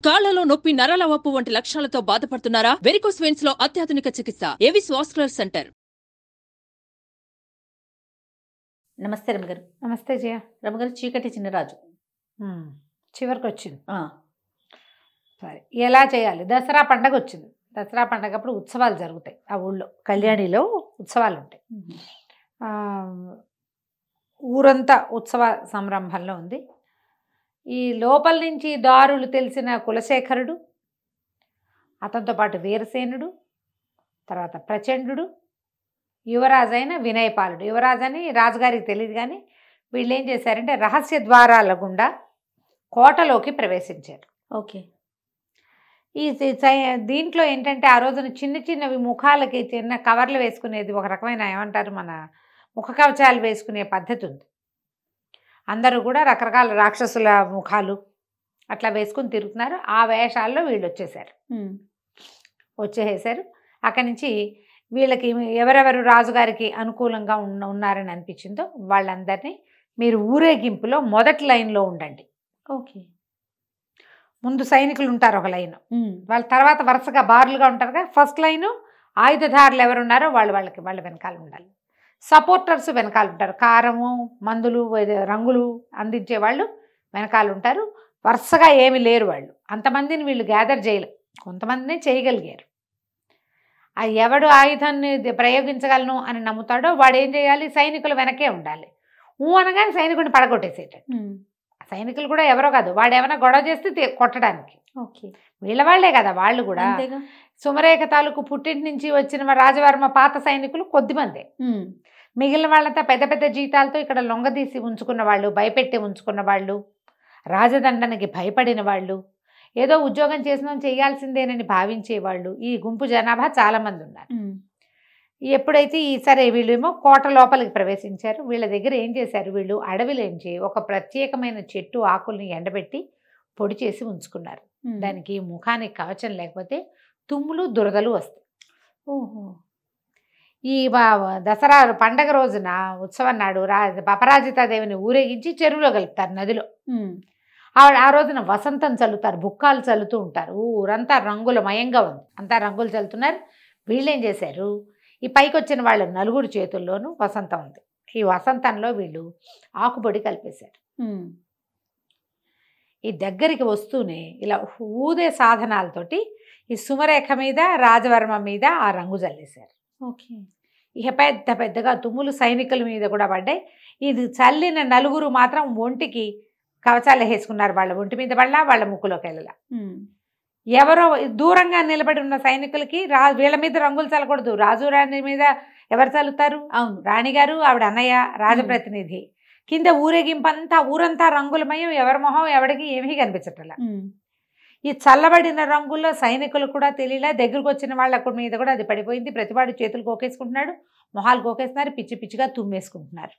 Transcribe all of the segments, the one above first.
కాళ్లలో నొప్పి, నరాల వాపు వంటి లక్షణాలతో బాధపడుతున్నారా? వెరికోస్ వెయిన్స్ లో అత్యాధునిక చికిత్స ఏవిస్ వాస్కులర్ సెంటర్. నమస్తే రమగారు. నమస్తే జయ. రమగారు, చీకటి చిన్నరాజు చివరికి వచ్చింది. ఆ, సరే, ఎలా చేయాలి? దసరా పండగ వచ్చింది. దసరా పండగప్పుడు ఉత్సవాలు జరుగుతాయి. ఆ ఊళ్ళో కళ్యాణిలో ఉత్సవాలు ఉంటాయి. ఆ, ఊరంతా ఉత్సవ సంరంభంలో ఉంది. ఈ లోపల నుంచి దారులు తెలిసిన కులశేఖరుడు, అతనితో పాటు వీరసేనుడు, తర్వాత ప్రచండు, యువరాజైన వినయపాలుడు. యువరాజని రాజుగారికి తెలియదు, కానీ వీళ్ళు ఏం చేశారంటే రహస్య ద్వారాల గుండా కోటలోకి ప్రవేశించారు. ఓకే. దీంట్లో ఏంటంటే ఆ రోజున చిన్న చిన్నవి ముఖాలకి చిన్న కవర్లు వేసుకునేది, ఒక రకమైన ఏమంటారు మన ముఖ కవచాలు వేసుకునే పద్ధతి ఉంది. అందరూ కూడా రకరకాల రాక్షసుల ముఖాలు అట్లా వేసుకుని తిరుగుతున్నారు. ఆ వేషాల్లో వీళ్ళు వచ్చేసారు. అక్కడి నుంచి వీళ్ళకి ఎవరెవరు రాజుగారికి అనుకూలంగా ఉన్నారని అనిపించిందో వాళ్ళందరినీ మీరు ఊరేగింపులో మొదటి లైన్లో ఉండండి. ఓకే. ముందు సైనికులు ఉంటారు ఒక లైను, వాళ్ళ తర్వాత వరుసగా బారులుగా ఉంటారుగా. ఫస్ట్ లైను ఆయుధదారులు ఎవరున్నారో వాళ్ళ వెనకాల ఉండాలి. సపోర్టర్స్ వెనకాల ఉంటారు. కారము, మందులు, రంగులు అందించే వాళ్ళు వెనకాల ఉంటారు. వరుసగా ఏమి లేరు వాళ్ళు. అంతమందిని వీళ్ళు గ్యాదర్ చేయలేరు, కొంతమందినే చేయగలిగారు. ఆ ఎవడు ఆయుధాన్ని ప్రయోగించగలను అని నమ్ముతాడో వాడు ఏం చేయాలి? సైనికులు వెనకే ఉండాలి. అనగానే సైనికుడిని పడగొట్టేసేటట్టు. సైనికులు కూడా ఎవరో కాదు, వాడు ఏమైనా గొడవ చేస్తే కొట్టడానికి. ఓకే. వీళ్ళ వాళ్లే కదా వాళ్ళు కూడా. సుమరేఖ తాలూకు పుట్టింటి నుంచి వచ్చిన రాజవర్మ పాత సైనికులు కొద్దిమందే. మిగిలిన వాళ్ళంతా పెద్ద పెద్ద జీతాలతో ఇక్కడ లొంగదీసి ఉంచుకున్న వాళ్ళు, భయపెట్టి ఉంచుకున్న వాళ్ళు, రాజదండనకి భయపడిన వాళ్ళు, ఏదో ఉద్యోగం చేసిన చేయాల్సిందేనని భావించేవాళ్ళు. ఈ గుంపు జనాభా చాలామంది ఉన్నారు. ఎప్పుడైతే సరే వీళ్ళేమో కోట లోపలికి ప్రవేశించారు. వీళ్ళ దగ్గర ఏం చేశారు? వీళ్ళు అడవిలోంచి ఒక ప్రత్యేకమైన చెట్టు ఆకుల్ని ఎండబెట్టి పొడి చేసి ఉంచుకున్నారు. దానికి ముఖానికి కవచం లేకపోతే తుమ్ములు, దురదలు వస్తాయి. ఓహో. ఈ దసరా పండగ రోజున ఉత్సవం నాడు అపరాజితాదేవిని ఊరేగించి చెరువులో కలుపుతారు, నదిలో. ఆవిడ ఆ రోజున వసంతం చల్లుతారు, బుక్కాలు చల్లుతూ ఉంటారు. ఊరంతా రంగులమయంగా ఉంది, అంతా రంగులు చల్లుతున్నారు. వీళ్ళేం చేశారు? ఈ పైకి వచ్చిన వాళ్ళ నలుగురు చేతుల్లోనూ వసంతం ఉంది. ఈ వసంతంలో వీళ్ళు ఆకుపొడి కలిపేశారు. ఈ దగ్గరికి వస్తూనే ఇలా ఊదే సాధనాలతోటి ఈ సుమరేఖ మీద, రాజవర్మ మీద ఆ రంగు చల్లేశారు. ఓకే. ఇక పెద్ద పెద్దగా తుమ్ములు సైనికుల మీద కూడా పడ్డాయి. ఇది చల్లిన నలుగురు మాత్రం ఒంటికి కవచాలు వేసుకున్నారు. వాళ్ళ ఒంటి మీద పడలా, వాళ్ళ ముక్కులోకి వెళ్ళలా. ఎవరో దూరంగా నిలబడి ఉన్న సైనికులకి వీళ్ళ మీద రంగులు చల్లకూడదు. రాజు రాణి మీద ఎవరు చల్లుతారు? అవును, రాణిగారు, ఆవిడ అన్నయ్య, రాజప్రతినిధి. కింద ఊరేగింపంతా ఊరంతా రంగులమయం. ఎవరి మొహం ఎవడికి ఏమీ కనిపించట్లా. ఈ చల్లబడిన రంగుల్లో సైనికులు కూడా తెలియలే. దగ్గరకు వచ్చిన వాళ్ళ మీద కూడా అది పడిపోయింది. ప్రతివాడు చేతులు కోకేసుకుంటున్నాడు, మొహాలు కోకేస్తున్నారు, పిచ్చి పిచ్చిగా తుమ్మేసుకుంటున్నారు.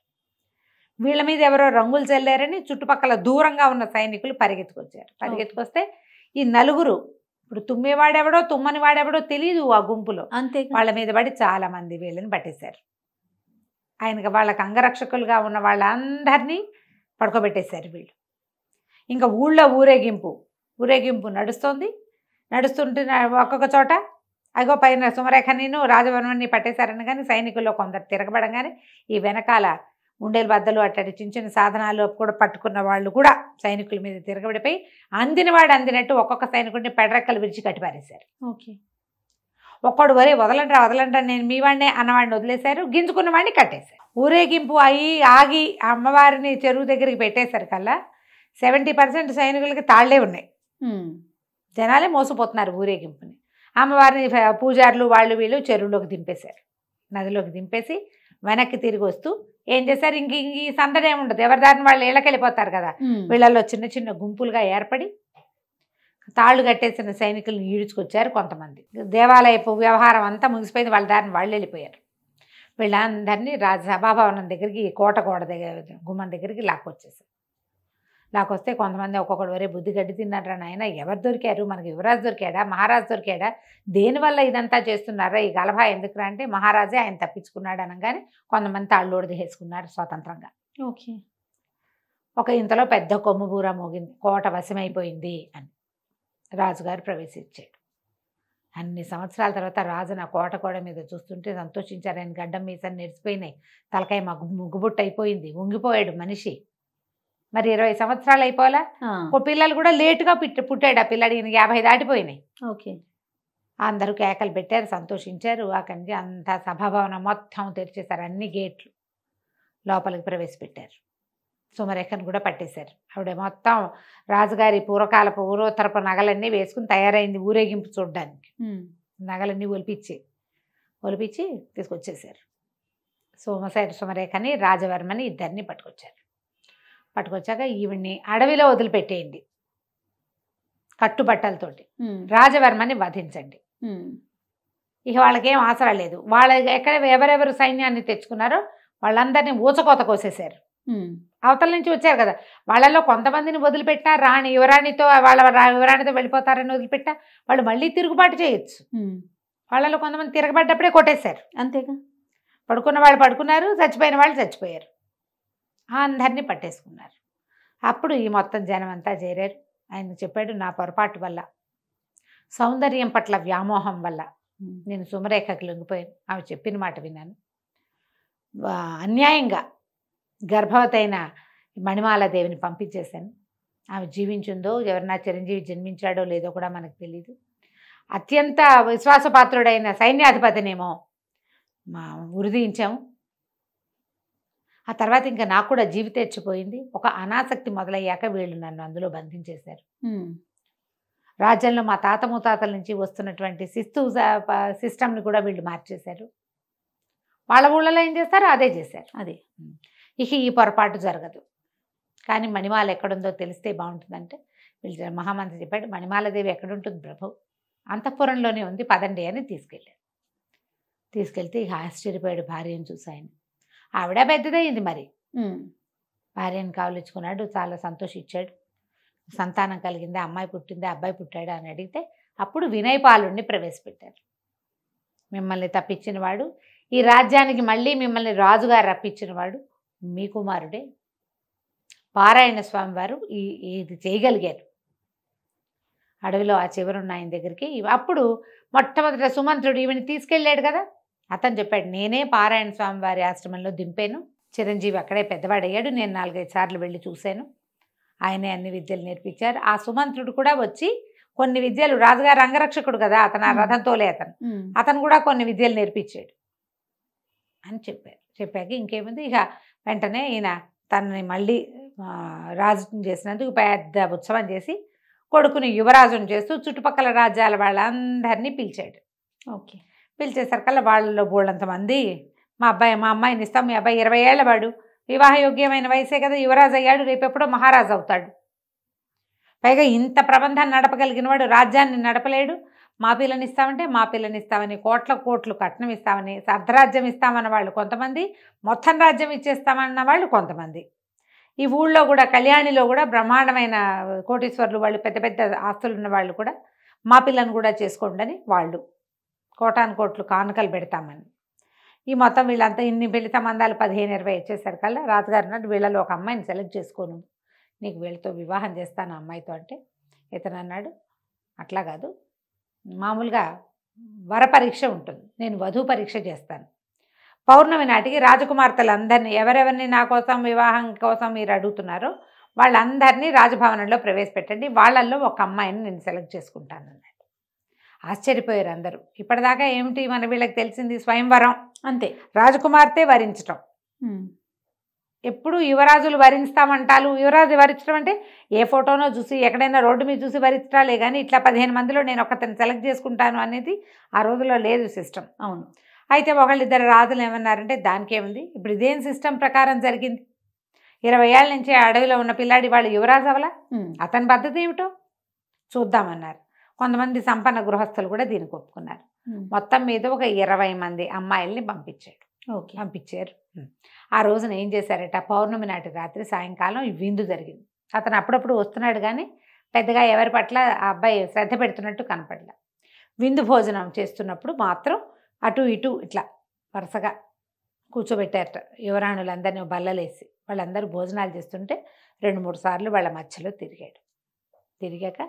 వీళ్ళ మీద ఎవరో రంగులు చల్లారని చుట్టుపక్కల దూరంగా ఉన్న సైనికులు పరిగెత్తుకొచ్చారు. పరిగెత్తుకొస్తే ఈ నలుగురు, ఇప్పుడు తుమ్మేవాడెవడో తుమ్మని వాడెవడో తెలియదు ఆ గుంపులో, అంతే. వాళ్ళ మీద పడి చాలా మంది వీళ్ళని పట్టేశారు. ఆయనకి వాళ్ళకి అంగరక్షకులుగా ఉన్న వాళ్ళందరినీ పడుకోబెట్టేశారు వీళ్ళు. ఇంకా ఊళ్ళో ఊరేగింపు నడుస్తుంటే ఒక్కొక్క చోట అగో పైన సుమరేఖని, రాజవర్మని పట్టేశారని. కానీ సైనికుల్లో కొందరు తిరగబడంగానే ఈ వెనకాల ఉండేలు బద్దలు అట్టడి చిన్న చిన్న సాధనాలు కూడా పట్టుకున్న వాళ్ళు కూడా సైనికుల మీద తిరగబడిపోయి అందినవాడు అందినట్టు ఒక్కొక్క సైనికుడిని పెడరెక్కలు విరిచి కట్టిపారేశారు. ఓకే. ఒక్కడు వరే వదలంటా నేను మీ వాడినే అన్నవాడిని వదిలేశారు, గింజుకున్న వాడిని కట్టేశారు. ఊరేగింపు ఆగి అమ్మవారిని చెరువు దగ్గరికి పెట్టేశారు కల్లా 70% సైనికులకి తాళ్లే ఉన్నాయి. జనాలే మోసపోతున్నారు ఊరేగింపుని. అమ్మవారిని పూజారులు వాళ్ళు వీళ్ళు చెరువులోకి దింపేశారు. నదిలోకి దింపేసి వెనక్కి తిరిగి వస్తూ ఏం చేశారు? ఇంక ఈ సందడే ఉండదు, ఎవరి దారిని వాళ్ళు ఇళ్ళకెళ్ళిపోతారు కదా. వీళ్ళల్లో చిన్న చిన్న గుంపులుగా ఏర్పడి తాళ్ళు కట్టేసిన సైనికులను ఈడ్చుకొచ్చారు కొంతమంది. దేవాలయపు వ్యవహారం అంతా ముగిసిపోయింది, వాళ్ళ దారిని వాళ్ళు వెళ్ళిపోయారు. వీళ్ళందరినీ సభాభవనం దగ్గరికి, కోట గోడ దగ్గర గుమ్మం దగ్గరికి లాక్కొచ్చేసారు. లాక్కొస్తే కొంతమంది ఒక్కొక్కడు వరే బుద్ధి గడ్డి తిన్నారా నాయన, ఎవరు దొరికారు? మనకి యువరాజు దొరికాడా, మహారాజు దొరికాడా, దేనివల్ల ఇదంతా చేస్తున్నారా, ఈ గలభా ఎందుకురా అంటే మహారాజే ఆయన తప్పించుకున్నాడు అనగానే కొంతమంది తాళ్ళోడి వేసుకున్నారు స్వతంత్రంగా. ఓకే. ఒక ఇంతలో పెద్ద కొమ్ము బూర మోగింది, కోట వశమైపోయింది అని. రాజుగారు ప్రవేశించాడు. అన్ని సంవత్సరాల తర్వాత రాజు నా కోట మీద చూస్తుంటే సంతోషించారు. ఆయన గడ్డం మీసం నెరిసిపోయినాయి, తలకాయ ముగ్గుబుట్టు అయిపోయింది, ఉంగిపోయాడు మనిషి. మరి 20 సంవత్సరాలు అయిపోలా. ఓ పిల్లలు కూడా లేటుగా పుట్టాడు. ఆ పిల్లాడు 50 దాటిపోయినాయి. ఓకే. అందరూ కేకలు పెట్టారు, సంతోషించారు. అక్కడి నుంచి అంతా సభాభవనం మొత్తం తెరిచేశారు, అన్ని గేట్లు లోపలికి ప్రవేశపెట్టారు. సుమరేఖను కూడా పట్టేశారు. ఆవిడ మొత్తం రాజుగారి పూర్వోత్తరపు నగలన్నీ వేసుకుని తయారైంది ఊరేగింపు చూడడానికి. నగలన్నీ ఒలిపించి తీసుకొచ్చేసారు. సుమరేఖని రాజవర్మని ఇద్దరిని పట్టుకొచ్చాక ఈవిడ్ని అడవిలో వదిలిపెట్టేయండి కట్టుబట్టలతోటి, రాజవర్మని వధించండి. ఇక వాళ్ళకేం ఆసరా లేదు. ఎవరెవరు సైన్యాన్ని తెచ్చుకున్నారో వాళ్ళందరినీ ఊచకోత కోసేశారు. అవతల నుంచి వచ్చారు కదా, వాళ్ళలో కొంతమందిని వదిలిపెట్టా, యువరాణితో యువరాణితో వెళ్ళిపోతారని వదిలిపెట్టా వాళ్ళు మళ్ళీ తిరుగుబాటు చేయొచ్చు. వాళ్ళలో కొంతమంది తిరగబడ్డప్పుడే కొట్టేశారు. అంతేగా. పడుకున్న వాళ్ళు పడుకున్నారు, చచ్చిపోయిన వాళ్ళు చచ్చిపోయారు. అందరినీ పట్టేసుకున్నారు. అప్పుడు ఈ మొత్తం జనం అంతా చేరారు. ఆయన చెప్పాడు, నా పొరపాటు వల్ల, సౌందర్యం పట్ల వ్యామోహం వల్ల నేను సుమరేఖకి లొంగిపోయాను. ఆమె చెప్పిన మాట విన్నాను. అన్యాయంగా గర్భవతైన మణిమాలాదేవిని పంపించేశాను. ఆమె జీవించిందో, ఎవరన్నా చిరంజీవి జన్మించాడో లేదో కూడా మనకు తెలీదు. అత్యంత విశ్వాసపాత్రుడైన సైన్యాధిపతినేమో ఉరిదీయించాము. ఆ తర్వాత ఇంకా నాకు కూడా జీవితేచ్చిపోయింది. ఒక అనాసక్తి మొదలయ్యాక వీళ్ళు నన్ను అందులో బంధించేశారు. రాజ్యంలో మా తాత ముత్తాతల నుంచి వస్తున్నటువంటి సిస్టమ్ని కూడా వీళ్ళు మార్చేశారు. వాళ్ళ ఊళ్ళలో ఏం చేస్తారో అదే చేశారు. ఇక ఈ పొరపాటు జరగదు. కానీ మణిమాల ఎక్కడుందో తెలిస్తే బాగుంటుందంటే వీళ్ళు మహామంత్రి చెప్పాడు, మణిమాలదేవి ఎక్కడుంటుంది ప్రభు, అంతఃపురంలోనే ఉంది, పదండి అని తీసుకెళ్తే ఇక ఆశ్చర్యపోయాడు భార్యను చూసి ఆయన. ఆవిడ పెద్దదయ్యింది, మరి భార్యను కావలించుకున్నాడు, చాలా సంతోషించాడు. సంతానం కలిగింది, అమ్మాయి పుట్టింది, అబ్బాయి పుట్టాడు అని అడిగితే అప్పుడు వినయపాలుణ్ణి ప్రవేశపెట్టారు. మిమ్మల్ని తప్పించినవాడు, ఈ రాజ్యానికి మళ్ళీ మిమ్మల్ని రాజుగారు రప్పించినవాడు మీ కుమారుడే. పారాయణ స్వామి వారు ఇది చేయగలిగారు. అడవిలో ఆ చివరున్న ఆయన దగ్గరికి అప్పుడు మొట్టమొదట సుమంత్రుడు ఈవిని తీసుకెళ్ళాడు కదా, అతను చెప్పాడు, నేనే పారాయణ స్వామి వారి ఆశ్రమంలో దింపాను. చిరంజీవి అక్కడే పెద్దవాడయ్యాడు, నేను 4-5 సార్లు వెళ్ళి చూశాను, ఆయనే అన్ని విద్యలు నేర్పించారు. ఆ సుమంత్రుడు కూడా వచ్చి కొన్ని విద్యలు, రాజుగారు అంగరక్షకుడు కదా అతను, ఆ రథంతోలే అతను కూడా కొన్ని విద్యలు నేర్పించాడు అని చెప్పాక ఇంకేముంది, ఇక వెంటనే ఈయన తనని మళ్ళీ రాజుని చేసినందుకు పెద్ద ఉత్సవం చేసి కొడుకుని యువరాజుని చేస్తూ చుట్టుపక్కల రాజ్యాల వాళ్ళందరినీ పిలిచాడు. పిలిచేసరికల్లా వాళ్ళలో బోళ్ళంతమంది మా అమ్మాయిని ఇస్తాం, మీ అబ్బాయి 20 ఏళ్ల వాడు, వివాహయోగ్యమైన వయసే కదా, యువరాజు అయ్యాడు, రేపెప్పుడో మహారాజు అవుతాడు, పైగా ఇంత ప్రబంధాన్ని నడపగలిగిన వాడు రాజ్యాన్ని నడపలేడు, మా పిల్లని ఇస్తామంటే మా పిల్లని ఇస్తామని, కోట్లు కట్నం ఇస్తామని, అర్ధరాజ్యం ఇస్తామన్న వాళ్ళు కొంతమంది, మొత్తం రాజ్యం ఇచ్చేస్తామన్న వాళ్ళు కొంతమంది. ఈ ఊళ్ళో కూడా కళ్యాణిలో కూడా బ్రహ్మాండమైన కోటీశ్వర్లు వాళ్ళు, పెద్ద పెద్ద ఆస్తులు ఉన్న వాళ్ళు కూడా మా పిల్లని కూడా చేసుకోండి అని వాళ్ళు కోట్లు కానుకలు పెడతామని. ఈ మొత్తం వీళ్ళంతా ఇన్ని పెళ్లి సంబంధాలు 15-20 ఇచ్చేసరికల్లా రాజుగారు అన్నాడు, వీళ్ళలో ఒక అమ్మాయిని సెలెక్ట్ చేసుకోను, నీకు వీళ్ళతో వివాహం చేస్తాను అమ్మాయితో. అంటే ఇతను అన్నాడు, అట్లా కాదు, మామూలుగా వరపరీక్ష ఉంటుంది, నేను వధూ పరీక్ష చేస్తాను. పౌర్ణమి నాటికి రాజకుమార్తెలందరినీ, ఎవరెవరిని నా కోసం వివాహం కోసం మీరు అడుగుతున్నారో వాళ్ళందరినీ రాజభవనంలో ప్రవేశపెట్టండి, వాళ్ళల్లో ఒక అమ్మాయిని నేను సెలెక్ట్ చేసుకుంటాను అన్నాడు. ఆశ్చర్యపోయారు అందరూ. ఇప్పటిదాకా ఏమిటి మన వీళ్ళకి తెలిసింది, స్వయంవరం అంతే, రాజకుమార్తె వరించటం. ఎప్పుడు యువరాజులు వరిస్తామంటారు. యువరాజు వరించడం అంటే ఏ ఫోటోనో చూసి, ఎక్కడైనా రోడ్డు మీద చూసి వరించడాలే కానీ ఇట్లా 15 మందిలో నేను ఒకతను సెలెక్ట్ చేసుకుంటాను అనేది ఆ రోజుల్లో లేదు సిస్టమ్. అవును. అయితే ఒకళ్ళిద్దరు రాజులు ఏమన్నారంటే దానికేముంది, ఇప్పుడు ఇదేం సిస్టమ్ ప్రకారం జరిగింది, 20 ఏళ్ళ నుంచి అడవిలో ఉన్న పిల్లాడి వాళ్ళు యువరాజు అవలా, అతని పద్ధతి ఏమిటో చూద్దామన్నారు. కొంతమంది సంపన్న గృహస్థులు కూడా దీనికి ఒప్పుకున్నారు. మొత్తం మీద ఒక 20 మంది అమ్మాయిల్ని పంపించారు. ఆ రోజున ఏం చేశారట, పౌర్ణమి నాటి రాత్రి సాయంకాలం విందు జరిగింది. అతను అప్పుడప్పుడు వస్తున్నాడు కానీ పెద్దగా ఎవరి పట్ల ఆ అబ్బాయి శ్రద్ధ పెడుతున్నట్టు కనపడలే. విందు భోజనం చేస్తున్నప్పుడు మాత్రం అటు ఇటు ఇట్లా వరుసగా కూర్చోబెట్టారట యువరాణులందరినీ బల్లలేసి. వాళ్ళందరూ భోజనాలు చేస్తుంటే 2-3 సార్లు వాళ్ళ మధ్యలో తిరిగాక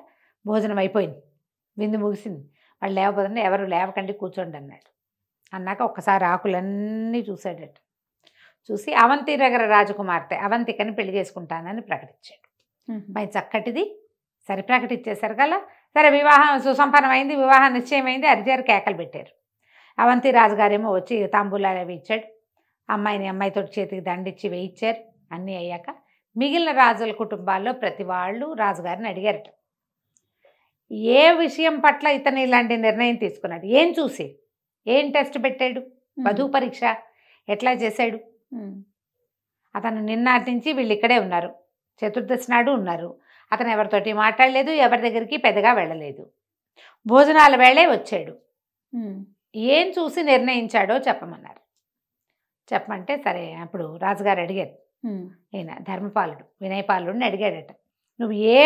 భోజనం అయిపోయింది, విందు ముగిసింది. వాళ్ళు లేవబోతుంటే ఎవరు లేవకండి కూర్చోండి అన్నాడు. అన్నాక ఒక్కసారి ఆకులన్నీ చూశాడట. చూసి అవంతి నగర రాజకుమార్తె అవంతికని పెళ్లి చేసుకుంటానని ప్రకటించాడు. మరి చక్కటిది సరే ప్రకటించేశారు కదా. సరే వివాహం సుసంపన్నమైంది, వివాహం నిశ్చయమైంది. అరిచారు, కేకలు పెట్టారు. అవంతి రాజుగారేమో వచ్చి తాంబూలాలు అవి ఇచ్చాడు. అమ్మాయితో చేతికి దండిచ్చి వేయించారు. అన్నీ అయ్యాక మిగిలిన రాజుల కుటుంబాల్లో ప్రతి వాళ్ళు రాజుగారిని అడిగారట, ఏ విషయం పట్ల ఇతను ఇలాంటి నిర్ణయం తీసుకున్నాడు, ఏం చూసి, ఏం టెస్ట్ పెట్టాడు, వధూ పరీక్ష ఎట్లా చేశాడు. అతను నిన్నటి నుంచి వీళ్ళు ఇక్కడే ఉన్నారు, చతుర్దశి నాడు ఉన్నారు. అతను ఎవరితోటి మాట్లాడలేదు, ఎవరి దగ్గరికి పెద్దగా వెళ్ళలేదు. భోజనాల వేళే వచ్చాడు. ఏం చూసి నిర్ణయించాడో చెప్పమన్నారు. చెప్పమంటే సరే అప్పుడు రాజుగారు అడిగారు, ఈయన ధర్మపాలుడు వినయపాలుడిని అడిగాడట, నువ్వు ఏ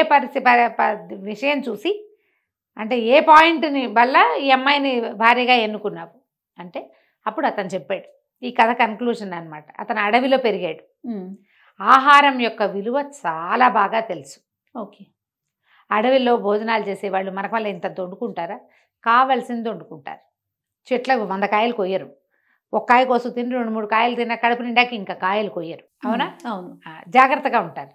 విషయం చూసి అంటే ఏ పాయింట్ని వల్ల ఈ అమ్మాయిని భార్యగా ఎన్నుకున్నావు అంటే అప్పుడు అతను చెప్పాడు. ఈ కథ కన్క్లూషన్ అనమాట. అతను అడవిలో పెరిగాడు. ఆహారం యొక్క విలువ చాలా బాగా తెలుసు. ఓకే. అడవిలో భోజనాలు చేసేవాళ్ళు మనకు వల్ల ఇంత వండుకుంటారా, కావలసింది వండుకుంటారు. చెట్లకు 100 కాయలు కొయ్యరు, ఒక కాయ కోసం తిని 2-3 కాయలు తిన్న కడుపు నిండాక ఇంకా కాయలు కొయ్యరు. అవునా? అవును. జాగ్రత్తగా ఉంటారు.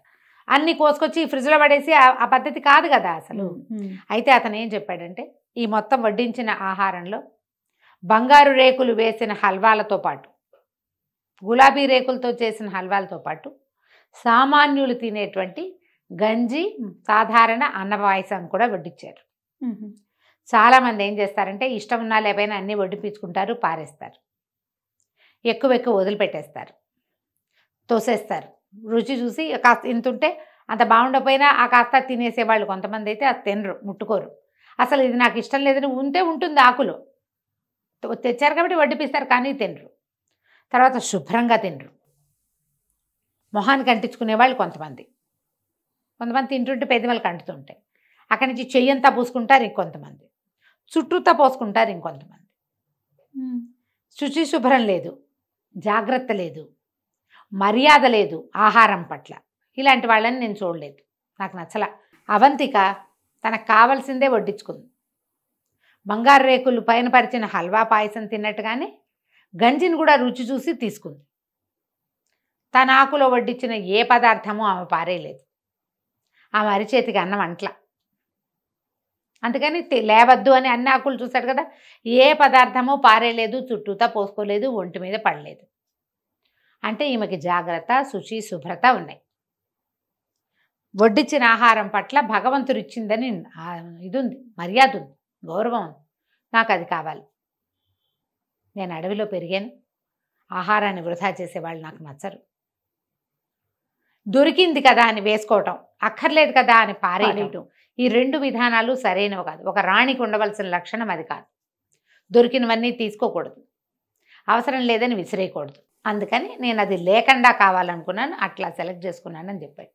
అన్ని కోసుకొచ్చి ఫ్రిడ్జ్లో పడేసి ఆ పద్ధతి కాదు కదా అసలు. అయితే అతను ఏం చెప్పాడంటే ఈ మొత్తం వడ్డించిన ఆహారంలో బంగారు రేకులు వేసిన హల్వాలతో పాటు, గులాబీ రేకులతో చేసిన హల్వాలతో పాటు సామాన్యులు తినేటువంటి గంజి, సాధారణ అన్న పాయసం కూడా వడ్డించారు. చాలామంది ఏం చేస్తారంటే ఇష్టం ఉన్నా లేకపోయినా అన్నీ వడ్డించుకుంటారు, పారేస్తారు, ఎక్కువ వదిలిపెట్టేస్తారు, తోసేస్తారు. రుచి చూసి కాస్త ఇంతుంటే అంత బాగుండకపోయినా ఆ కాస్త తినేసేవాళ్ళు కొంతమంది అయితే అది తినరు, ముట్టుకోరు. అసలు ఇది నాకు ఇష్టం లేదని ఉంటే ఉంటుంది, ఆకులో తెచ్చారు కాబట్టి వడ్డిపిస్తారు కానీ తినరు. తర్వాత శుభ్రంగా తినరు. మొహానికి అంటించుకునేవాళ్ళు కొంతమంది తింటుంటే పెద్దవాళ్ళకి అంటుతుంటాయి. అక్కడి నుంచి చెయ్యంతా పూసుకుంటారు ఇంకొంతమంది, చుట్టూతా పోసుకుంటారు ఇంకొంతమంది. శుచి శుభ్రం లేదు, జాగ్రత్త లేదు, మర్యాద లేదు ఆహారం పట్ల. ఇలాంటి వాళ్ళని నేను చూడలేదు, నాకు నచ్చల. అవంతిక తనకు కావాల్సిందే వడ్డించుకుంది. బంగారు రేకులు పైన పరిచిన హల్వా పాయసం తిన్నట్టుగానే గంజిని కూడా రుచి చూసి తీసుకుంది. తన ఆకులో వడ్డించిన ఏ పదార్థమూ ఆమె పారేయలేదు. ఆమె అరిచేతికి అన్నం అంట్ల. అందుకని లేవద్దు అని అన్ని ఆకులు చూశాడు కదా, ఏ పదార్థమూ పారేయలేదు, చుట్టూతా పోసుకోలేదు, ఒంటి మీద పడలేదు. అంటే ఈమెకి జాగ్రత్త, శుచి, శుభ్రత ఉన్నాయి. వడ్డించిన ఆహారం పట్ల భగవంతుడు ఇచ్చిందని ఇది ఉంది, మర్యాద ఉంది, గౌరవం ఉంది. నాకు అది కావాలి. నేను అడవిలో పెరిగాను, ఆహారాన్ని వృధా చేసేవాళ్ళు నాకు నచ్చరు. దొరికింది కదా అని వేసుకోవటం, అక్కర్లేదు కదా అని పారేయటం, ఈ 2 విధానాలు సరైనవి కాదు. ఒక రాణికి ఉండవలసిన లక్షణం అది కాదు. దొరికినవన్నీ తీసుకోకూడదు, అవసరం లేదని విసిరేయకూడదు. అందుకని నేను అది లేకుండా కావాలనుకున్నాను, అట్లా సెలెక్ట్ చేసుకున్నానని చెప్పాడు.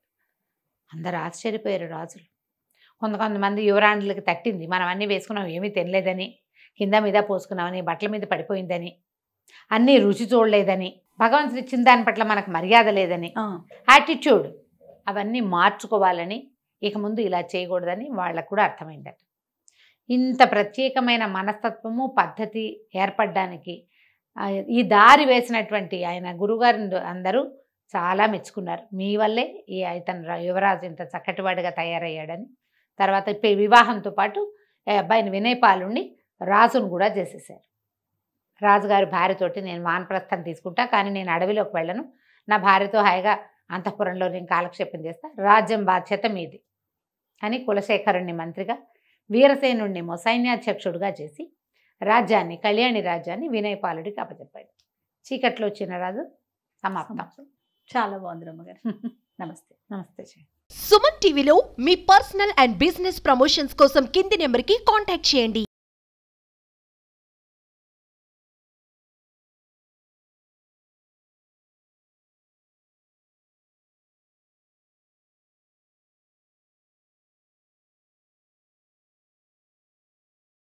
అందరు ఆశ్చర్యపోయారు రాజులు. కొంతమంది యువరాణులకి తట్టింది, మనం అన్నీ వేసుకున్నాం ఏమీ తినలేదని, కింద మీద పోసుకున్నామని, బట్టల మీద పడిపోయిందని, అన్నీ రుచి చూడలేదని, భగవంతుడు ఇచ్చిన దాని పట్ల మనకు మర్యాద లేదని, యాటిట్యూడ్ అవన్నీ మార్చుకోవాలని, ఇక ముందు ఇలా చేయకూడదని వాళ్ళకు కూడా అర్థమైందట. ఇంత ప్రత్యేకమైన మనస్తత్వము, పద్ధతి ఏర్పడడానికి ఈ దారి వేసినటువంటి ఆయన గురుగారు అందరూ చాలా మెచ్చుకున్నారు. మీ వల్లే ఈ ఇతను యువరాజు ఇంత చక్కటివాడిగా తయారయ్యాడని. తర్వాత వివాహంతో పాటు అబ్బాయిని వినయపాలుణ్ణి రాజును కూడా చేసేసారు. రాజుగారి భార్యతోటి నేను వానప్రస్థం తీసుకుంటా, కానీ నేను అడవిలోకి వెళ్ళను, నా భార్యతో హాయిగా అంతఃపురంలో నేను కాలక్షేపం చేస్తా, రాజ్యం బాధ్యత మీది అని కులశేఖరుణ్ణి మంత్రిగా, వీరసేనుణ్ణి సైన్యాధ్యక్షుడిగా చేసి రాజ్యాన్ని, కళ్యాణి రాజ్యాన్ని వినయపాలుడికి అప్పచెప్పాడు. చీకట్లో వచ్చిన రాజు సమాప్తం. చాలా బాగుంది రమ్మగారు. నమస్తే. నమస్తే. సుమన్ టీవీలో మీ పర్సనల్ అండ్ బిజినెస్ ప్రమోషన్స్ కోసం కింది నెంబర్కి కాంటాక్ట్ చేయండి.